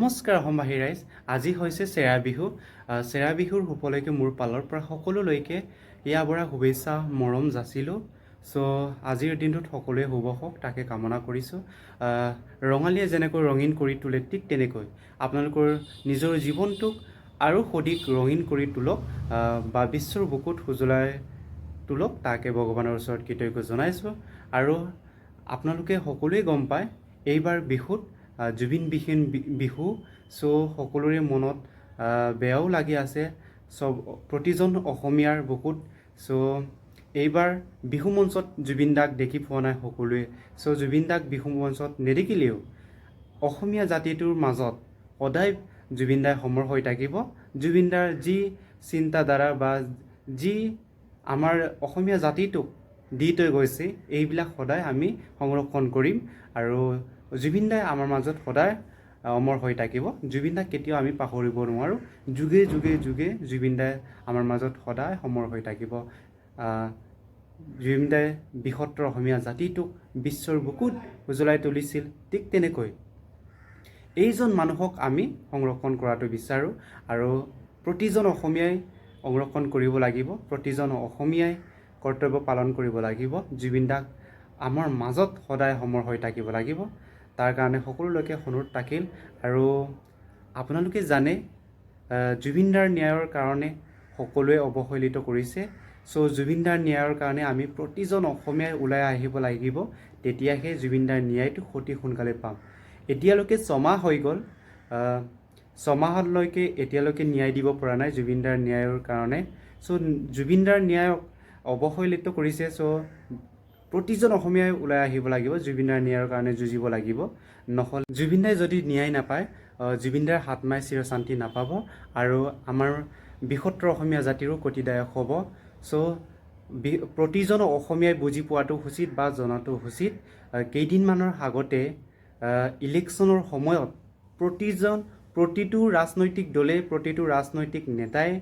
নমস্কাৰ অসমবাসী ৰাইজ। আজি হৈছে চেৰা বিহু। চেৰা বিহুৰ উপলক্ষে মোৰ পালৰ পৰা সকলোলৈকে ইয়া বৰা শুভেচ্ছা মৰম যাচিলোঁ। চ' আজিৰ দিনটোত সকলোৱে শুভ হওক তাকে কামনা কৰিছোঁ। ৰঙালীয়ে যেনেকৈ ৰঙীন কৰি তোলে ঠিক তেনেকৈ আপোনালোকৰ নিজৰ জীৱনটোক আৰু অধিক ৰঙীন কৰি তোলক বা বিশ্বৰ বুকুত সুজলাই তোলক তাকে ভগৱানৰ ওচৰত কৃতজ্ঞ জনাইছোঁ। আৰু আপোনালোকে সকলোৱে গম পায় এইবাৰ বিহুত জুবিন বিহীন বিহু। চ' সকলোৰে মনত বেয়াও লাগি আছে প্ৰতিজন অসমীয়াৰ বুকুত। চ' এইবাৰ বিহু মঞ্চত জুবিন দাক দেখি পোৱা নাই সকলোৱে। চ' জুবিন দাক বিহু মঞ্চত নেদেখিলেও অসমীয়া জাতিটোৰ মাজত সদায় জুবিন দাই সমৰ হৈ থাকিব। জুবিন দাৰ যি চিন্তাধাৰা বা যি আমাৰ অসমীয়া জাতিটোক দি থৈ গৈছে এইবিলাক সদায় আমি সংৰক্ষণ কৰিম আৰু জুবিন দাই আমাৰ মাজত সদায় অমৰ হৈ থাকিব। জুবিন দাক কেতিয়াও আমি পাহৰিব নোৱাৰোঁ। যুগে যুগে যুগে জুবিন দাই আমাৰ মাজত সদায় সমৰ হৈ থাকিব। জুবিন দাই বৃহত্তৰ অসমীয়া জাতিটোক বিশ্বৰ বুকুত উজ্বলাই তুলিছিল। ঠিক তেনেকৈ এইজন মানুহক আমি সংৰক্ষণ কৰাটো বিচাৰোঁ আৰু প্ৰতিজন অসমীয়াই সংৰক্ষণ কৰিব লাগিব। প্ৰতিজন অসমীয়াই কৰ্তব্য পালন কৰিব লাগিব। জুবিন দাক আমাৰ মাজত সদায় সমৰ হৈ থাকিব লাগিব। তাৰ কাৰণে সকলোলৈকে অনুৰোধ থাকিল। আৰু আপোনালোকে জানে জুবিন দাৰ ন্যায়ৰ কাৰণে সকলোৱে অৱহেলিত কৰিছে। চ' জুবিন দাৰ ন্যায়ৰ কাৰণে আমি প্ৰতিজন অসমীয়াই ওলাই আহিব লাগিব। তেতিয়াহে জুবিন দাৰ ন্যায়টো অতি সোনকালে পাম। এতিয়ালৈকে ছমাহ হৈ গ'ল। ছমাহলৈকে এতিয়ালৈকে ন্যায় দিব পৰা নাই জুবিন দাৰ ন্যায়ৰ কাৰণে। চ' জুবিন দাৰ ন্যায়ক অৱহেলিত কৰিছে। চ' প্ৰতিজন অসমীয়াই ওলাই আহিব লাগিব। জুবিন দাৰ ন্যায়ৰ কাৰণে যুঁজিব লাগিব। নহ'লে জুবিন দাই যদি ন্যায় নাপায় জুবিন দাৰ আত্মাই চিৰশান্তি নাপাব আৰু আমাৰ বৃহত্তৰ অসমীয়া জাতিৰো ক্ষতিদায়ক হ'ব। চ' প্ৰতিজন অসমীয়াই বুজি পোৱাটো উচিত বা জনাটো উচিত। কেইদিনমানৰ আগতে ইলেকশ্যনৰ সময়ত প্ৰতিটো ৰাজনৈতিক দলে প্ৰতিটো ৰাজনৈতিক নেতাই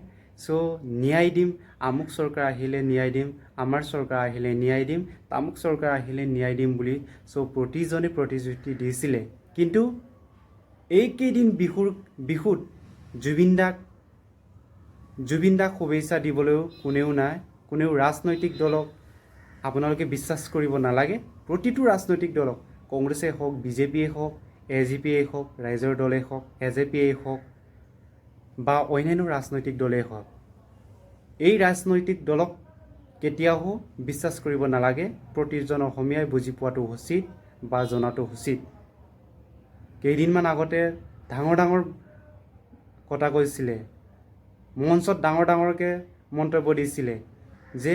ন্যায় দিম, আমুক চৰকাৰ আহিলে ন্যায় দিম, আমাৰ চৰকাৰ আহিলে ন্যায় দিম, তামুক চৰকাৰ আহিলে ন্যায় দিম বুলি প্ৰতিজনে প্ৰতিশ্ৰুতি দিছিলে। কিন্তু এইকেইদিন বিহুত জুবিন দাক শুভেচ্ছা দিবলৈও কোনেও নাই। কোনেও ৰাজনৈতিক দলক আপোনালোকে বিশ্বাস কৰিব নালাগে। প্ৰতিটো ৰাজনৈতিক দলক কংগ্ৰেছেই হওক, বিজেপিয়েই হওক, এজিপিয়েই হওক, ৰাইজৰ দলেই হওক, এজেপিয়েই হওক বা অন্যান্য ৰাজনৈতিক দলেই হওক, এই ৰাজনৈতিক দলক কেতিয়াও বিশ্বাস কৰিব নালাগে। প্ৰতিজন অসমীয়াই বুজি পোৱাটো উচিত বা জনাটো উচিত। কেইদিনমান আগতে ডাঙৰ কথা কৈছিলে, মঞ্চত ডাঙৰকৈ মন্তব্য দিছিলে যে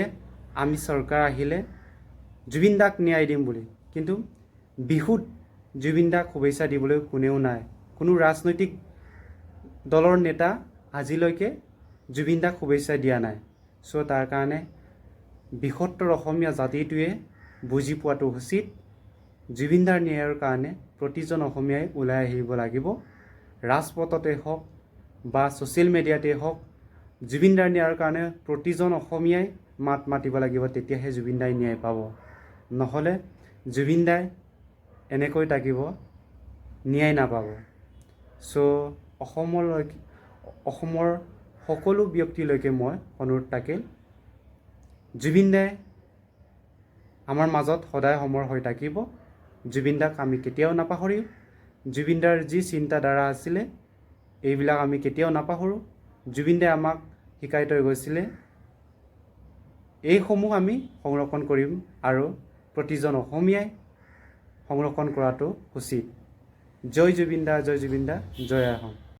আমি চৰকাৰ আহিলে জুবিন দাক ন্যায় দিম বুলি। কিন্তু বিহুত জুবিন দাক শুভেচ্ছা দিবলৈ কোনেও নাই। কোনো ৰাজনৈতিক দলৰ নেতা আজিলৈকে জুবিন দাক শুভেচ্ছা দিয়া নাই। চ' তাৰ কাৰণে বৃহত্তৰ অসমীয়া জাতিটোৱে বুজি পোৱাটো উচিত। জুবিন দাৰ ন্যায়ৰ কাৰণে প্ৰতিজন অসমীয়াই ওলাই আহিব লাগিব। ৰাজপথতে হওক বা ছ'চিয়েল মিডিয়াতে হওক জুবিন দাৰ ন্যায়ৰ কাৰণে প্ৰতিজন অসমীয়াই মাত মাতিব লাগিব। তেতিয়াহে জুবিন দাই ন্যায় পাব। নহ'লে জুবিন দাই এনেকৈ থাকিব, ন্যায় নাপাব। চ' অসমৰ সকলো ব্যক্তিলৈকে মই অনুৰোধ থাকিল, জুবিন দাই আমাৰ মাজত সদায় সমৰ হৈ থাকিব। জুবিন দাক আমি কেতিয়াও নাপাহৰিম। জুবিন দাৰ যি চিন্তাধাৰা আছিলে এইবিলাক আমি কেতিয়াও নাপাহৰোঁ। জুবিন দাই আমাক শিকাই থৈ গৈছিলে। এইসমূহ আমি সংৰক্ষণ কৰিম আৰু প্ৰতিজন অসমীয়াই সংৰক্ষণ কৰাটো উচিত। জয় জুবিন দা, জয় জুবিন দা, জয় আহোম।